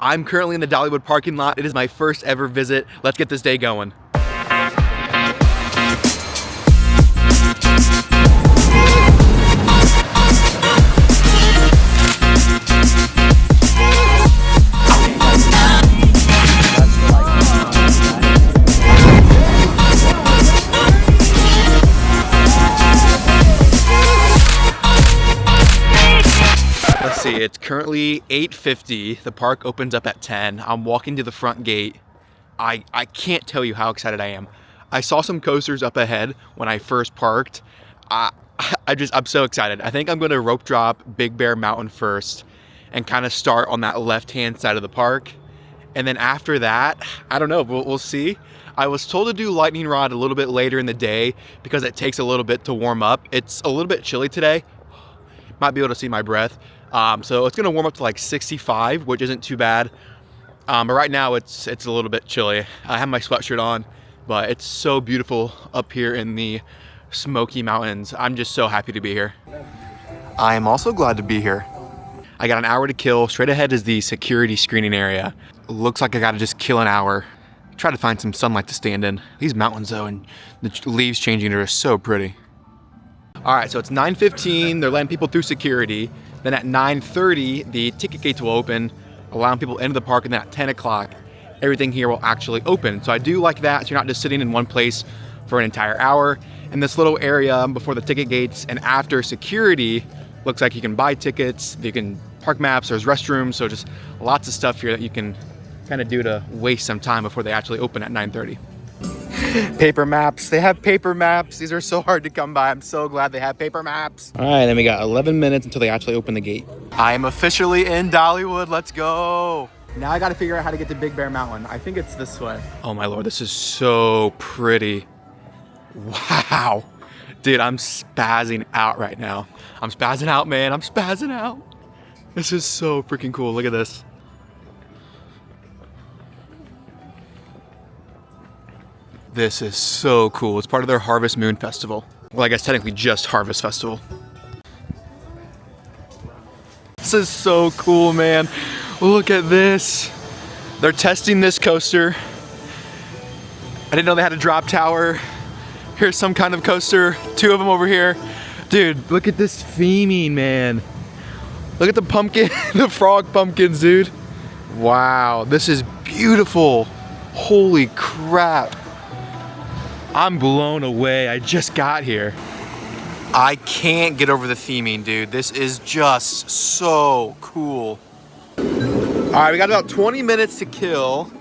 I'm currently in the Dollywood parking lot. It is my first ever visit. Let's get this day going. It's currently 8:50. The park opens up at 10. I'm walking to the front gate. I can't tell you how excited I am. I saw some coasters up ahead when I first parked. I'm so excited. I think I'm going to rope drop Big Bear Mountain first and kind of start on that left-hand side of the park. And then after that, I don't know, we'll see. I was told to do lightning rod a little bit later in the day because it takes a little bit to warm up. It's a little bit chilly today. Might be able to see my breath. So it's gonna warm up to like 65, which isn't too bad. But right now it's a little bit chilly. I have my sweatshirt on, but it's so beautiful up here in the Smoky Mountains. I'm just so happy to be here. I am also glad to be here. I got an hour to kill. Straight ahead is the security screening area. Looks like I gotta just kill an hour. Try to find some sunlight to stand in. These mountains though, and the leaves changing are so pretty. All right, so it's 9:15. They're letting people through security. Then at 9:30, the ticket gates will open, allowing people into the park, and then at 10 o'clock, everything here will actually open. So I do like that, so you're not just sitting in one place for an entire hour. And this little area before the ticket gates and after security, looks like you can buy tickets, you can park maps, there's restrooms, so just lots of stuff here that you can kind of do to waste some time before they actually open at 9:30. Paper maps. They have paper maps. These are so hard to come by. I'm so glad they have paper maps. All right, then we got 11 minutes until they actually open the gate. I am officially in Dollywood. Let's go. Now I got to figure out how to get to Big Bear Mountain. I think it's this way. Oh my Lord, this is so pretty. Wow. Dude, I'm spazzing out right now. I'm spazzing out, man. I'm spazzing out. This is so freaking cool. Look at this. This is so cool. It's part of their Harvest Moon Festival. Well, I guess technically just Harvest Festival. This is so cool, man. Look at this. They're testing this coaster. I didn't know they had a drop tower. Here's some kind of coaster. Two of them over here. Dude, look at this theming, man. Look at the pumpkin, the frog pumpkins, dude. Wow, this is beautiful. Holy crap. I'm blown away. I just got here. I can't get over the theming, dude. This is just so cool. All right, we got about 20 minutes to kill.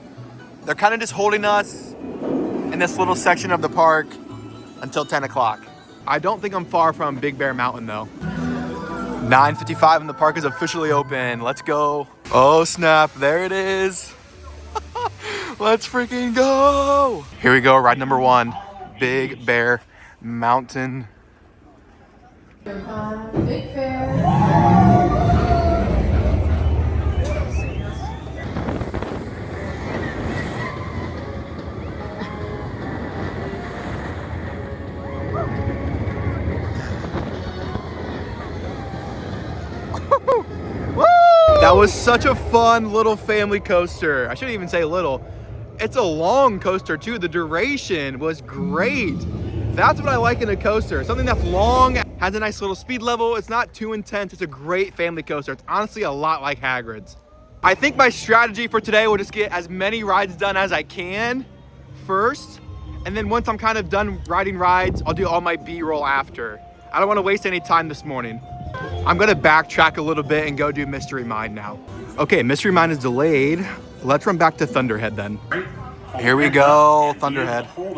They're kind of just holding us in this little section of the park until 10 o'clock. I don't think I'm far from Big Bear Mountain though. 9:55 and the park is officially open. Let's go. Oh snap, there it is. Let's freaking go. Here we go, ride number 1, Big Bear Mountain. Big Bear. That was such a fun little family coaster. I shouldn't even say little. It's a long coaster too. The duration was great. That's what I like in a coaster. Something that's long, has a nice little speed level. It's not too intense. It's a great family coaster. It's honestly a lot like Hagrid's. I think my strategy for today will just get as many rides done as I can first. And then once I'm kind of done riding rides, I'll do all my B-roll after. I don't want to waste any time this morning. I'm gonna backtrack a little bit and go do Mystery Mine now. Okay, Mystery Mine is delayed. Let's run back to Thunderhead then. Here we go, Thunderhead. Woo!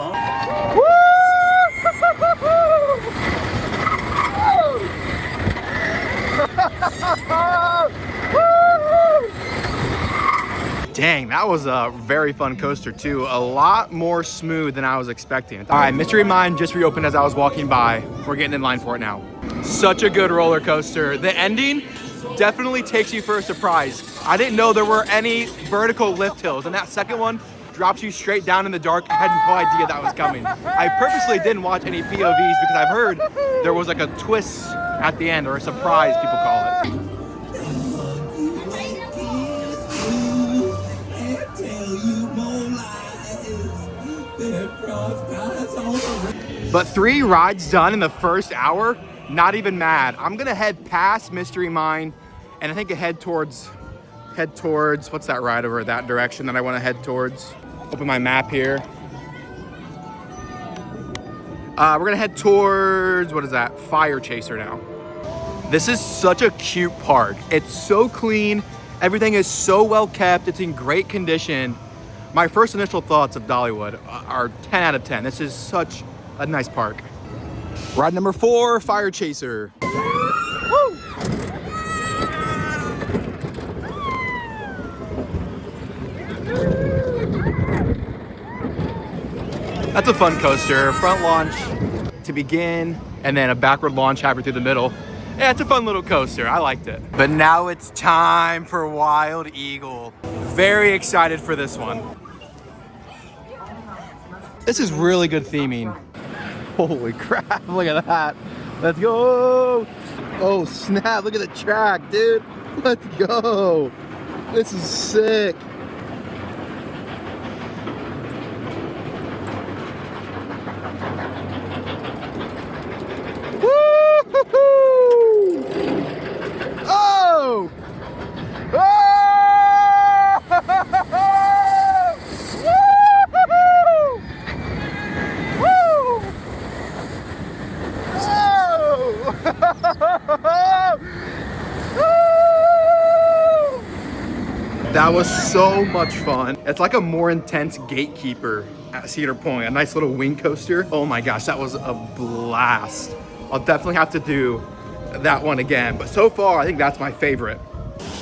Dang, that was a very fun coaster too. A lot more smooth than I was expecting. All right, Mystery Mine just reopened as I was walking by. We're getting in line for it now. Such a good roller coaster. The ending definitely takes you for a surprise. I didn't know there were any vertical lift hills, and that second one drops you straight down in the dark. I had no idea that was coming. I purposely didn't watch any POVs because I've heard there was like a twist at the end, or a surprise, people call it. But 3 rides done in the first hour, not even mad. I'm gonna head past Mystery Mine and I think head towards, what's that ride over that direction that I wanna head towards? Open my map here. We're gonna head towards, what is that? Fire Chaser now. This is such a cute park. It's so clean. Everything is so well kept. It's in great condition. My first initial thoughts of Dollywood are 10 out of 10. This is such a nice park. Ride number 4, Fire Chaser. Woo! That's a fun coaster. Front launch to begin, and then a backward launch halfway through the middle. Yeah, it's a fun little coaster. I liked it. But now it's time for Wild Eagle. Very excited for this one. This is really good theming. Holy crap, look at that. Let's go. Oh snap, look at the track, dude. Let's go. This is sick. Woo-hoo-hoo! Oh! Oh! Woo-hoo-hoo! Woo! Oh! That was so much fun. It's like a more intense Gatekeeper at Cedar Point, a nice little wing coaster. Oh my gosh, that was a blast. I'll definitely have to do that one again, but so far I think that's my favorite.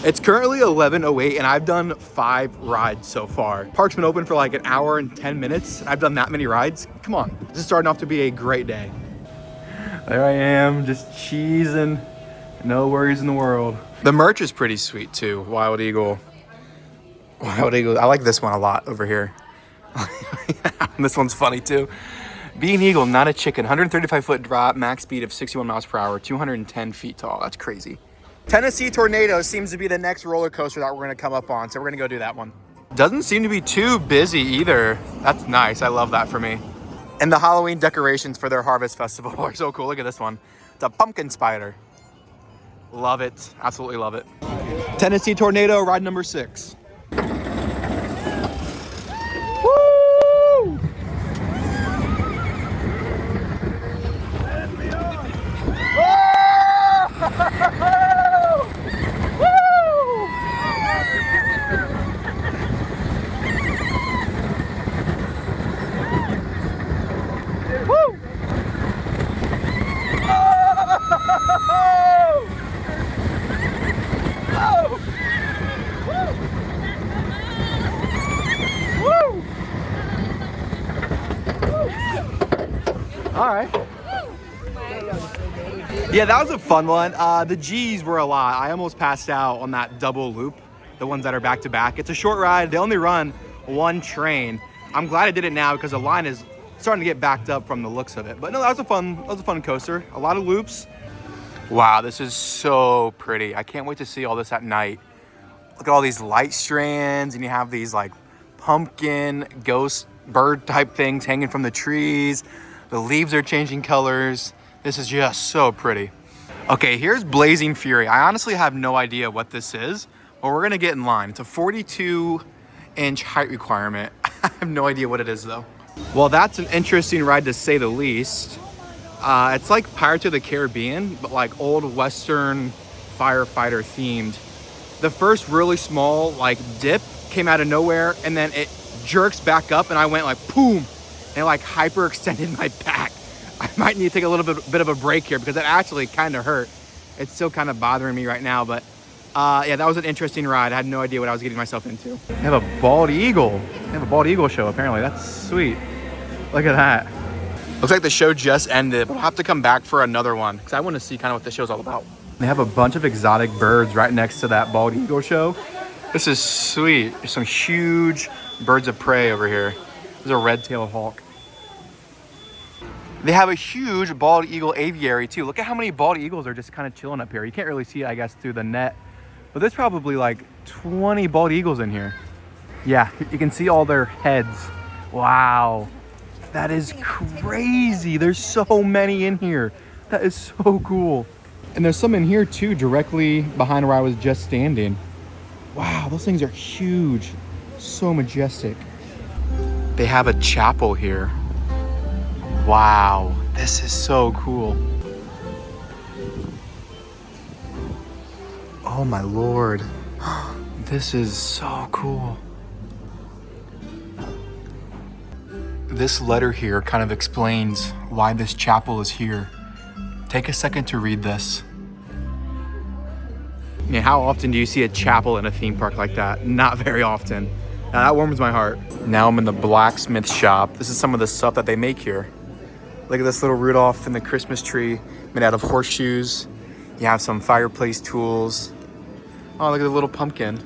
It's currently 11:08 and I've done 5 rides so far. Park's been open for like an hour and 10 minutes. I've done that many rides. Come on, this is starting off to be a great day. There I am, just cheesing. No worries in the world. The merch is pretty sweet too, Wild Eagle. Wild Eagle, I like this one a lot over here. This one's funny too. Be an eagle, not a chicken. 135-foot drop, max speed of 61 miles per hour, 210 feet tall. That's crazy. Tennessee Tornado seems to be the next roller coaster that we're gonna come up on, so we're gonna go do that one. Doesn't seem to be too busy either. That's nice, I love that for me. And the Halloween decorations for their Harvest Festival are so cool. Look at this one. It's a pumpkin spider. Love it, absolutely love it. Tennessee Tornado, ride number 6. Woo! All right. Yeah, that was a fun one. The G's were a lot. I almost passed out on that double loop, the ones that are back to back. It's a short ride. They only run 1 train. I'm glad I did it now because the line is starting to get backed up from the looks of it. But no, that was a fun coaster. A lot of loops. Wow, this is so pretty. I can't wait to see all this at night. Look at all these light strands, and you have these like pumpkin ghost bird type things hanging from the trees. The leaves are changing colors. This is just so pretty. Okay, here's Blazing Fury. I honestly have no idea what this is, but we're gonna get in line. It's a 42-inch height requirement. I have no idea what it is though. Well, that's an interesting ride to say the least. It's like Pirates of the Caribbean, but like old Western firefighter themed. The first really small like dip came out of nowhere, and then it jerks back up, and I went like boom, and like hyperextended my back. I might need to take a little bit of a break here because it actually kind of hurt. It's still kind of bothering me right now, but yeah, that was an interesting ride. I had no idea what I was getting myself into. They have a bald eagle. They have a bald eagle show apparently. That's sweet. Look at that. Looks like the show just ended, but I'll have to come back for another one because I want to see kind of what the show's all about. They have a bunch of exotic birds right next to that bald eagle show. This is sweet. There's some huge birds of prey over here. There's a red-tailed hawk. They have a huge bald eagle aviary too. Look at how many bald eagles are just kind of chilling up here. You can't really see it, I guess, through the net, but there's probably like 20 bald eagles in here. Yeah, you can see all their heads. Wow. That is crazy. There's so many in here. That is so cool. And there's some in here too, directly behind where I was just standing. Wow, those things are huge. So majestic. They have a chapel here. Wow, this is so cool. Oh my Lord. This is so cool. This letter here kind of explains why this chapel is here. Take a second to read this. Yeah, how often do you see a chapel in a theme park like that? Not very often. Now, that warms my heart. Now I'm in the blacksmith shop. This is some of the stuff that they make here. Look at this little Rudolph and the Christmas tree made out of horseshoes. You have some fireplace tools. Oh, look at the little pumpkin.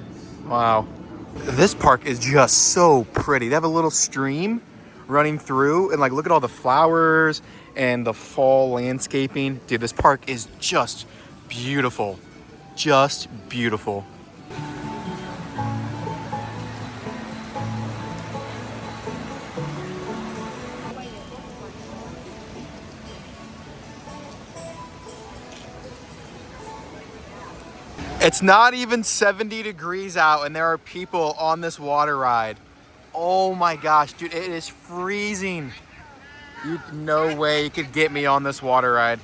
Wow. This park is just so pretty. They have a little stream running through, and like, look at all the flowers and the fall landscaping. Dude, this park is just beautiful. Just beautiful. It's not even 70 degrees out and there are people on this water ride. Oh my gosh, dude, it is freezing. No way you could get me on this water ride.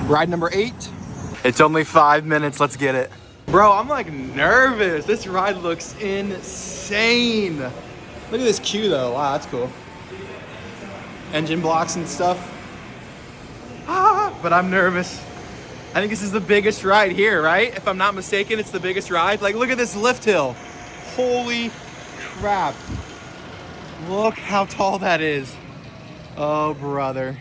Ride number 8. It's only 5 minutes, let's get it. Bro, I'm like nervous. This ride looks insane. Look at this queue though, wow, that's cool. Engine blocks and stuff. But I'm nervous. I think this is the biggest ride here, right? If I'm not mistaken, it's the biggest ride. Like, look at this lift hill. Holy crap. Look how tall that is. Oh, brother.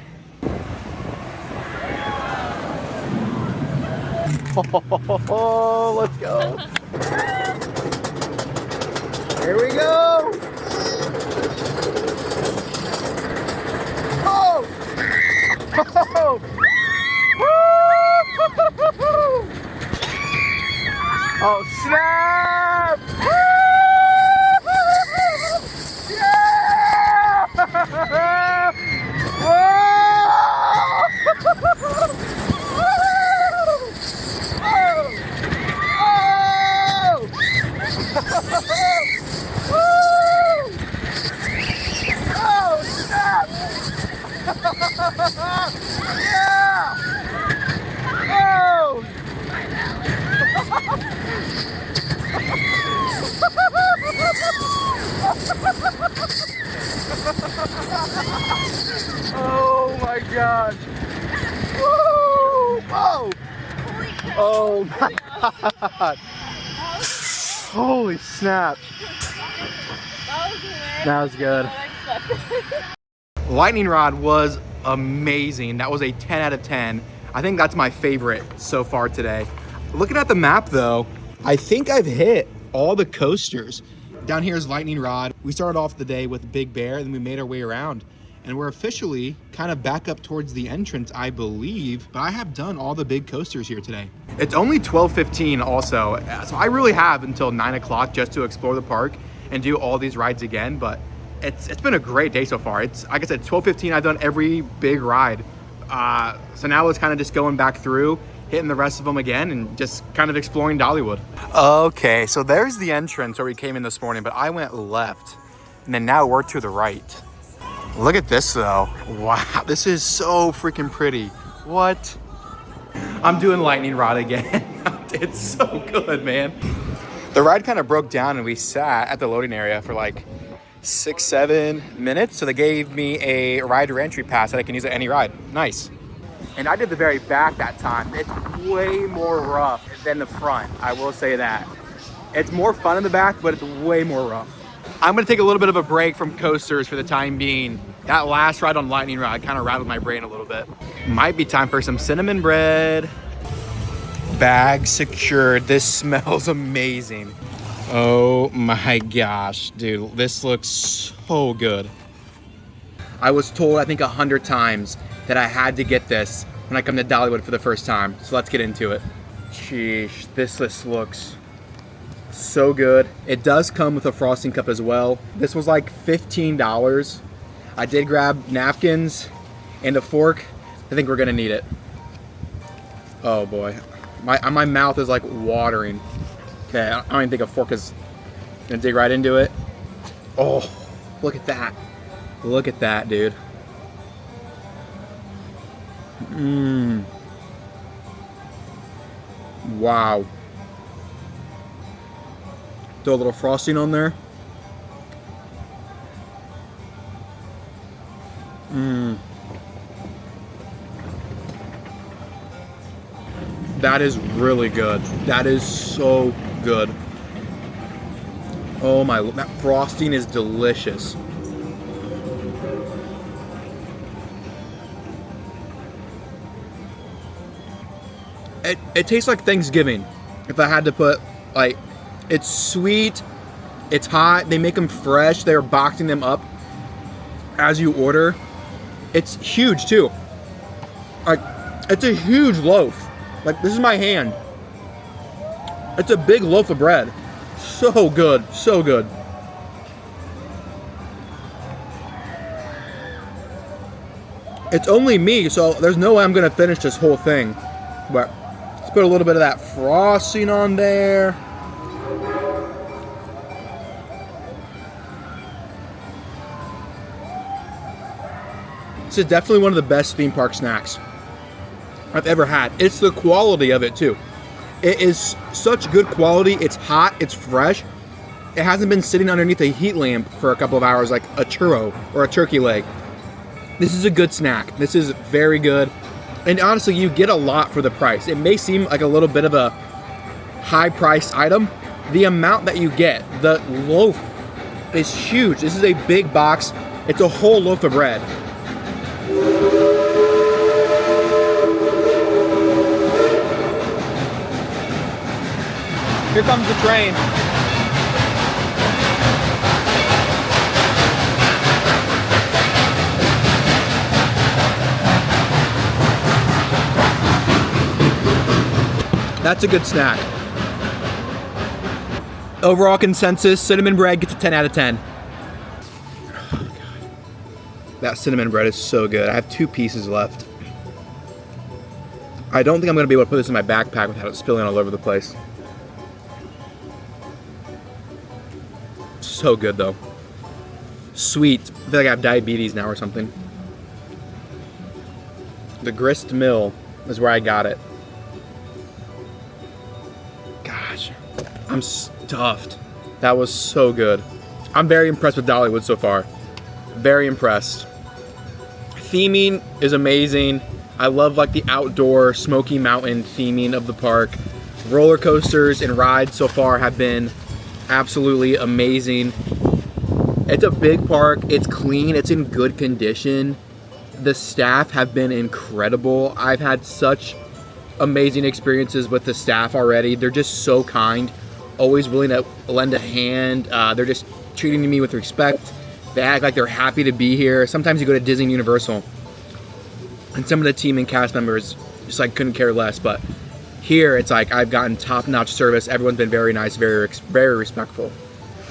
Oh, let's go. Here we go. Oh! Oh! Oh, snap! Yeah! Oh, snap! Yeah! Oh! Oh my gosh! Woo! Oh! Oh my god! Holy snap! That was good. Lightning rod was amazing. That was a 10 out of 10. I think that's my favorite so far today. Looking at the map though, I think I've hit all the coasters. Down here is Lightning Rod. We started off the day with Big Bear, then we made our way around. And we're officially kind of back up towards the entrance, I believe. But I have done all the big coasters here today. It's only 12:15 also, so I really have until 9 o'clock just to explore the park and do all these rides again. But it's been a great day so far. It's, like I said, 12:15, I've done every big ride. So now it's kind of just going back through, hitting the rest of them again, and just kind of exploring Dollywood. Okay, so there's the entrance where we came in this morning, but I went left, and then now we're to the right. Look at this though. Wow, this is so freaking pretty. What? I'm doing Lightning Rod again. It's so good, man. The ride kind of broke down and we sat at the loading area for like 6-7 minutes. So they gave me a rider entry pass that I can use at any ride. Nice. And I did the very back that time. It's way more rough than the front, I will say that. It's more fun in the back, but it's way more rough. I'm gonna take a little bit of a break from coasters for the time being. That last ride on Lightning Rod kind of rattled my brain a little bit. Might be time for some cinnamon bread. Bag secured. This smells amazing. Oh my gosh, dude, this looks so good. I was told, I think 100 times that I had to get this when I come to Dollywood for the first time. So let's get into it. Sheesh, this looks so good. It does come with a frosting cup as well. This was like $15. I did grab napkins and a fork. I think we're gonna need it. Oh boy, my mouth is like watering. Okay, I don't even think a fork is gonna dig right into it. Oh, look at that. Look at that, dude. Mmm. Wow. Throw a little frosting on there. Mmm. That is really good. That is so good. Oh my, that frosting is delicious. It tastes like Thanksgiving. If I had to put, like, it's sweet, it's hot, they make them fresh, they're boxing them up as you order. It's huge too. Like, it's a huge loaf. Like, this is my hand. It's a big loaf of bread. So good, so good. It's only me, so there's no way I'm gonna finish this whole thing. But let's put a little bit of that frosting on there. This is definitely one of the best theme park snacks I've ever had. It's the quality of it too. It is such good quality. It's hot, it's fresh. It hasn't been sitting underneath a heat lamp for a couple of hours like a churro or a turkey leg. This is a good snack. This is very good. And honestly, you get a lot for the price. It may seem like a little bit of a high-priced item. The amount that you get, the loaf is huge. This is a big box. It's a whole loaf of bread. Here comes the train. That's a good snack. Overall consensus, cinnamon bread gets a 10 out of 10. Oh, God. That cinnamon bread is so good. I have 2 pieces left. I don't think I'm gonna be able to put this in my backpack without it spilling all over the place. So good though. Sweet. I feel like I have diabetes now or something. The grist mill is where I got it. Gosh, I'm stuffed. That was so good. I'm very impressed with Dollywood so far. Very impressed. Theming is amazing. I love like the outdoor Smoky Mountain theming of the park. Roller coasters and rides so far have been absolutely amazing. It's a big park. It's clean. It's in good condition. The staff have been incredible. I've had such amazing experiences with the staff already. They're just so kind, always willing to lend a hand. They're just treating me with respect. They act like they're happy to be here. Sometimes you go to Disney and Universal and some of the team and cast members just like couldn't care less, but here it's like I've gotten top-notch service. Everyone's been very nice, very respectful.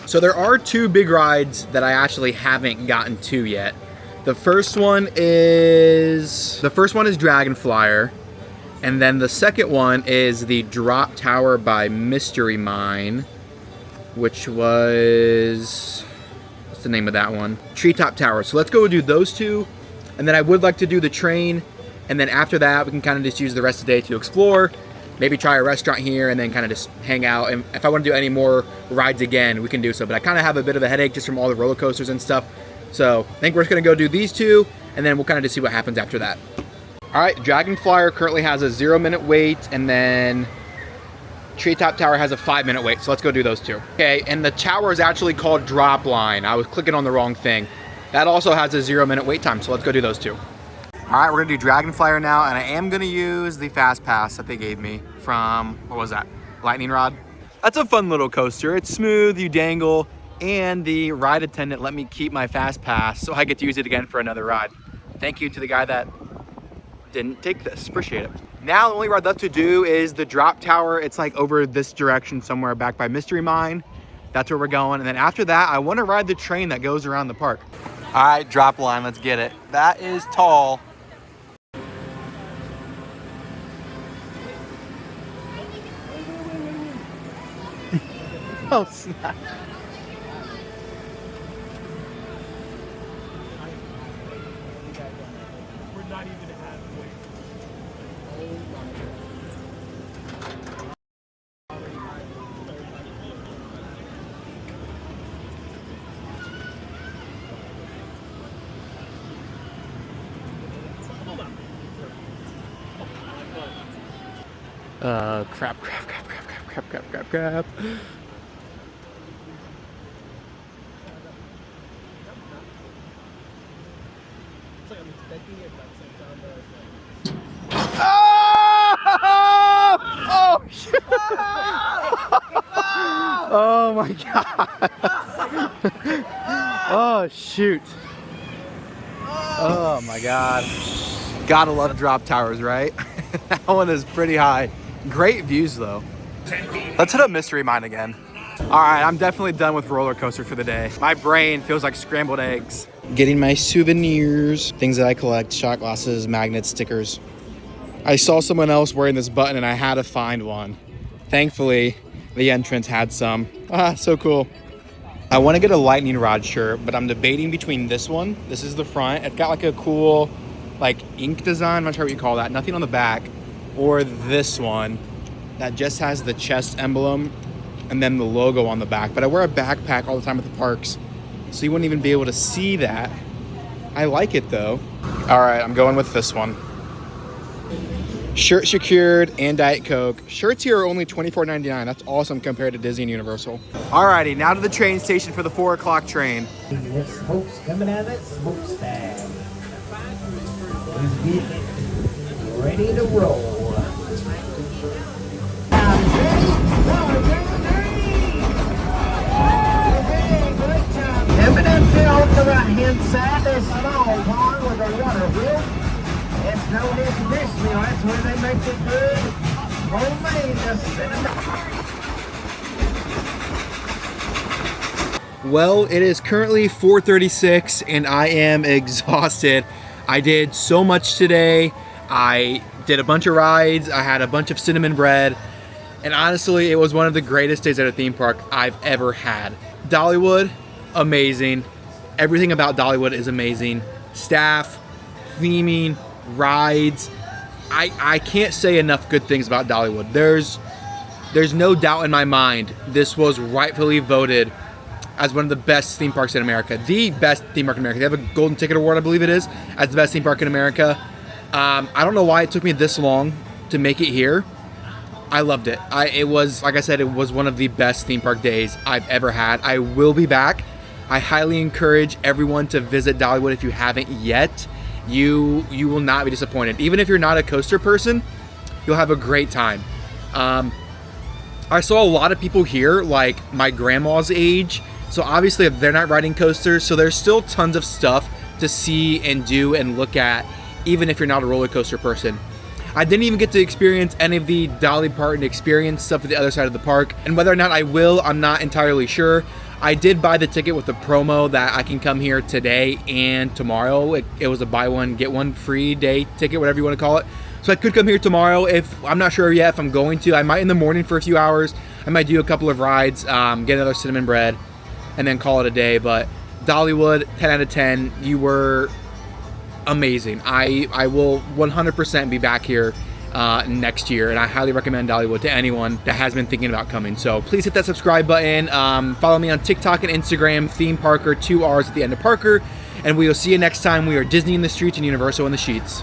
So there are 2 big rides that I actually haven't gotten to yet. The first one is Dragon Flyer. And then the second one is the Drop Tower by Mystery Mine, which was, what's the name of that one? Treetop Tower. So let's go do those 2. And then I would like to do the train. And then after that, we can kind of just use the rest of the day to explore, maybe try a restaurant here and then kind of just hang out. And if I want to do any more rides again, we can do so. But I kind of have a bit of a headache just from all the roller coasters and stuff. So I think we're just going to go do these 2, and then we'll kind of just see what happens after that. All right, Dragon Flyer currently has a 0-minute wait, and then Treetop Tower has a 5-minute wait. So let's go do those 2. Okay, and the tower is actually called Drop Line. I was clicking on the wrong thing. That also has a 0-minute wait time, so let's go do those 2. All right, we're gonna do Dragon Flyer now, and I am gonna use the Fast Pass that they gave me from, what was that? Lightning Rod? That's a fun little coaster. It's smooth, you dangle, and the ride attendant let me keep my Fast Pass so I get to use it again for another ride. Thank you to the guy that didn't take this, appreciate it. Now the only ride left to do is the Drop Tower. It's like over this direction somewhere back by Mystery Mine. That's where we're going. And then after that, I want to ride the train that goes around the park. All right, drop line, let's get it. That is tall. Oh, snap. We're not even halfway. Crap. It's like I'm expecting it, but at the same time, Oh! Oh, shit. Oh my god. Oh, shoot. Oh my god. Gotta love drop towers, right? That one is pretty high. Great views though. Let's hit up Mystery Mine again. All right, I'm definitely done with roller coaster for the day. My brain feels like scrambled eggs. Getting my souvenirs, things that I collect, shot glasses, magnets, stickers. I saw someone else wearing this button and I had to find one. Thankfully, the entrance had some. Ah, so cool. I want to get a lightning rod shirt, but I'm debating between this one. This is the front. It's got like a cool like ink design. I'm not sure what you call that. Nothing on the back. Or this one that just has the chest emblem and then the logo on the back. But I wear a backpack all the time at the parks, so you wouldn't even be able to see that. I like it though. All right, I'm going with this one. Shirt secured and Diet Coke. Shirts here are only $24.99. That's awesome compared to Disney and Universal. Alrighty, now to the train station for the 4 o'clock train. That smoke's coming out of that smokestack. He's getting it ready to roll. Coming up here on the right-hand side, there's a small pond with a water wheel. It's known as Disney. That's where they make the good homemade cinnamon. Well, it is currently 4:36 and I am exhausted. I did so much today. I did a bunch of rides. I had a bunch of cinnamon bread. And honestly, it was one of the greatest days at a theme park I've ever had. Dollywood, amazing. Everything about Dollywood is amazing. Staff, theming, rides. I can't say enough good things about Dollywood. There's no doubt in my mind this was rightfully voted as one of the best theme parks in America. The best theme park in America. They have a Golden Ticket Award, I believe it is, as the best theme park in America. I don't know why it took me this long to make it here. I loved it. It was, like I said, it was one of the best theme park days I've ever had. I will be back. I highly encourage everyone to visit Dollywood if you haven't yet. You will not be disappointed. Even if you're not a coaster person, you'll have a great time. I saw a lot of people here, like my grandma's age. So obviously they're not riding coasters. So there's still tons of stuff to see and do and look at, even if you're not a roller coaster person. I didn't even get to experience any of the Dolly Parton experience stuff at the other side of the park. And whether or not I will, I'm not entirely sure. I did buy the ticket with the promo that I can come here today and tomorrow. It was a buy one, get one free day ticket, whatever you want to call it. So I could come here tomorrow. I'm not sure yet if I'm going to. I might in the morning for a few hours. I might do a couple of rides, get another cinnamon bread, and then call it a day. But Dollywood, 10 out of 10. You were amazing. I will 100% be back here next year, and I highly recommend Dollywood to anyone that has been thinking about coming. So please hit that subscribe button. Follow me on TikTok and Instagram, Theme Parker, 2 R's at the end of Parker, and we will see you next time. We are Disney in the streets and Universal in the sheets.